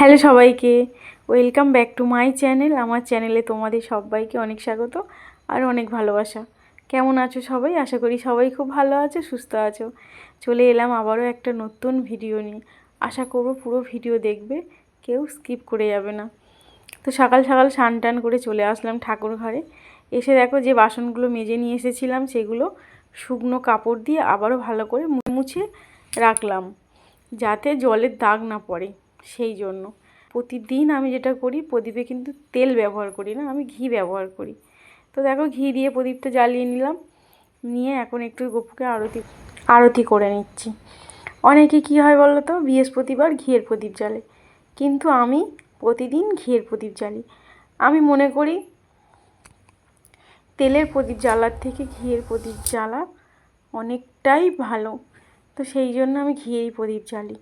Hello সবাইকে, welcome back to my channel. আমার চ্যানেলে তোমাদের সবাইকে অনেক স্বাগত আর অনেক ভালোবাসা। কেমন আছো সবাই? আশা করি সবাই খুব ভালো আছো, সুস্থ আছো। চলে এলাম আবারও একটা নতুন ভিডিও নিয়ে। আশা করব পুরো ভিডিও দেখবে, কেউ স্কিপ করে যাবে না। তো সকাল সকাল স্নান টান করে চলে আসলাম ঠাকুর ঘরে। এসে দেখো যে বাসনগুলো মেজে নিয়ে এসেছিলাম সেগুলো শুকনো কাপড় দিয়ে আবারও ভালো করে মুছে রাখলাম, যাতে জলের দাগ না পড়ে। সেই জন্য প্রতিদিন আমি যেটা করি, প্রদীপে কিন্তু তেল ব্যবহার করি না, আমি ঘি ব্যবহার করি। তো দেখো ঘি দিয়ে প্রদীপটা জ্বালিয়ে নিলাম, নিয়ে এখন একটু গপুকে আরতি করে নিচ্ছি। অনেকে কি হয় বলো তো, বৃহস্পতিবার ঘিয়ের প্রদীপ জ্বালে, কিন্তু আমি প্রতিদিন ঘিয়ের প্রদীপ জ্বালি। আমি মনে করি তেলের প্রদীপ জ্বালার থেকে ঘিয়ের প্রদীপ জ্বালা অনেকটাই ভালো। তো সেই জন্য আমি ঘিয়েই প্রদীপ জ্বালি।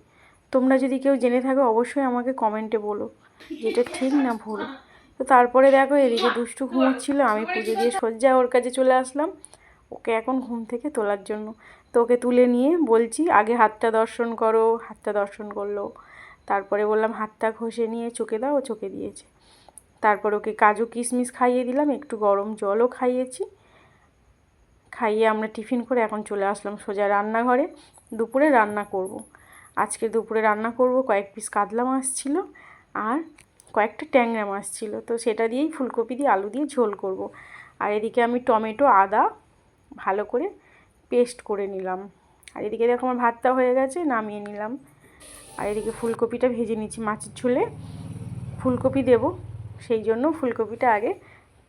তোমরা যদি কেউ জেনে থাকো অবশ্যই আমাকে কমেন্টে বলো যেটা ঠিক না ভুল। তো তারপরে দেখো এদিকে দুষ্টু ঘুমোচ্ছিল, আমি পুজো দিয়ে সজ্জা ওর কাছে চলে আসলাম ওকে এখন ঘুম থেকে তোলার জন্য। তো ওকে তুলে নিয়ে বলছি আগে হাতটা দর্শন করো। হাতটা দর্শন করলো, তারপরে বললাম হাতটা ঘষে নিয়ে চোখে দাও, ও চোখে দিয়েছে। তারপর ওকে কাজু কিশমিশ খাইয়ে দিলাম, একটু গরম জলও খাইয়েছি। খাইয়ে আমরা টিফিন করে এখন চলে আসলাম সোজা রান্নাঘরে। দুপুরে রান্না করব। আজকে দুপুরে রান্না করব, কয়েক পিস কাতলা মাছ ছিল আর কয়েকটা ট্যাংরা মাছ ছিল, তো সেটা দিয়েই ফুলকপি দিয়ে আলু দিয়ে ঝোল করব। আর এদিকে আমি টমেটো আদা ভালো করে পেস্ট করে নিলাম। আর এদিকে দেখো আমার ভাতটা হয়ে গেছে, নামিয়ে নিলাম। আর এদিকে ফুলকপিটা ভেজে নিচ্ছি, মাছের ঝোলে ফুলকপি দেব, সেই জন্য ফুলকপিটা আগে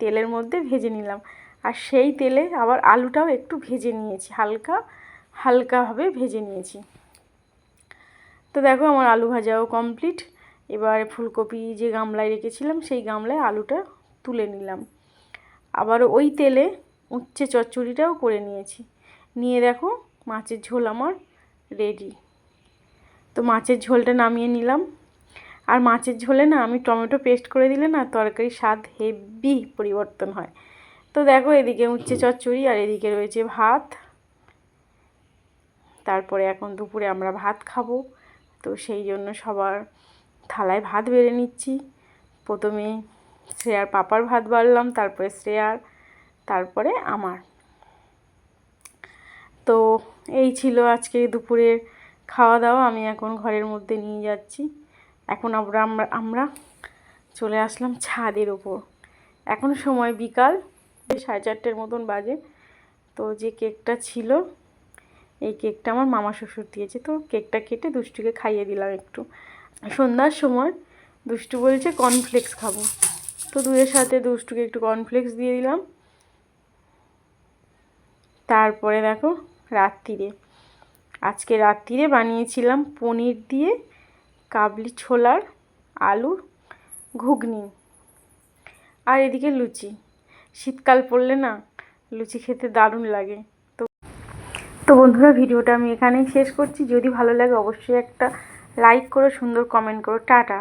তেলের মধ্যে ভেজে নিলাম। আর সেই তেলে আবার আলুটাও একটু ভেজে নিয়েছি, হালকাভাবে ভেজে নিয়েছি। তো দেখো আমার আলু ভাজাও কমপ্লিট। এবার ফুলকপি যে গামলায় রেখেছিলাম সেই গামলায় আলুটা তুলে নিলাম। আবার ওই তেলে উচ্ছে চচ্চড়িটাও করে নিয়েছি। নিয়ে দেখো মাছের ঝোল আমার রেডি। তো মাছের ঝোলটা নামিয়ে নিলাম। আর মাছের ঝোলে না আমি টমেটো পেস্ট করে দিলে না তরকারির স্বাদ হেভি পরিবর্তন হয়। তো দেখো এদিকে উচ্ছে চচ্চড়ি আর এদিকে রয়েছে ভাত। তারপরে এখন দুপুরে আমরা ভাত খাবো, তো সেই জন্য সবার থালায় ভাত বেড়ে নিচ্ছি। প্রথমে শ্রেয়ার পাপার ভাত বাড়লাম, তারপরে শ্রেয়ার, তারপরে আমার। তো এই ছিল আজকে দুপুরের খাওয়া দাওয়া। আমি এখন ঘরের মধ্যে নিয়ে যাচ্ছি। এখন আমরা চলে আসলাম ছাদের ওপর। এখন সময় বিকাল 4:30 মতন বাজে। তো যে কেকটা ছিল, এই কেকটা আমার মামা শ্বশুর দিয়েছে, তো কেকটা কেটে দুষ্টুকে খাইয়ে দিলাম একটু। সন্ধ্যার সময় দুষ্টু বলছে কর্নফ্লেক্স খাবো, তো দুধের সাথে দুষ্টুকে একটু কর্নফ্লেক্স দিয়ে দিলাম। তারপরে দেখো আজকে রাত্রিরে বানিয়েছিলাম পনির দিয়ে কাবলি ছোলার আলু ঘুগনি, আর এদিকে লুচি। শীতকাল পড়লে না লুচি খেতে দারুণ লাগে। তো বন্ধুরা ভিডিওটা আমি এখানেই শেষ করছি। যদি ভালো লাগে অবশ্যই একটা লাইক করো, সুন্দর কমেন্ট করো। টাটা।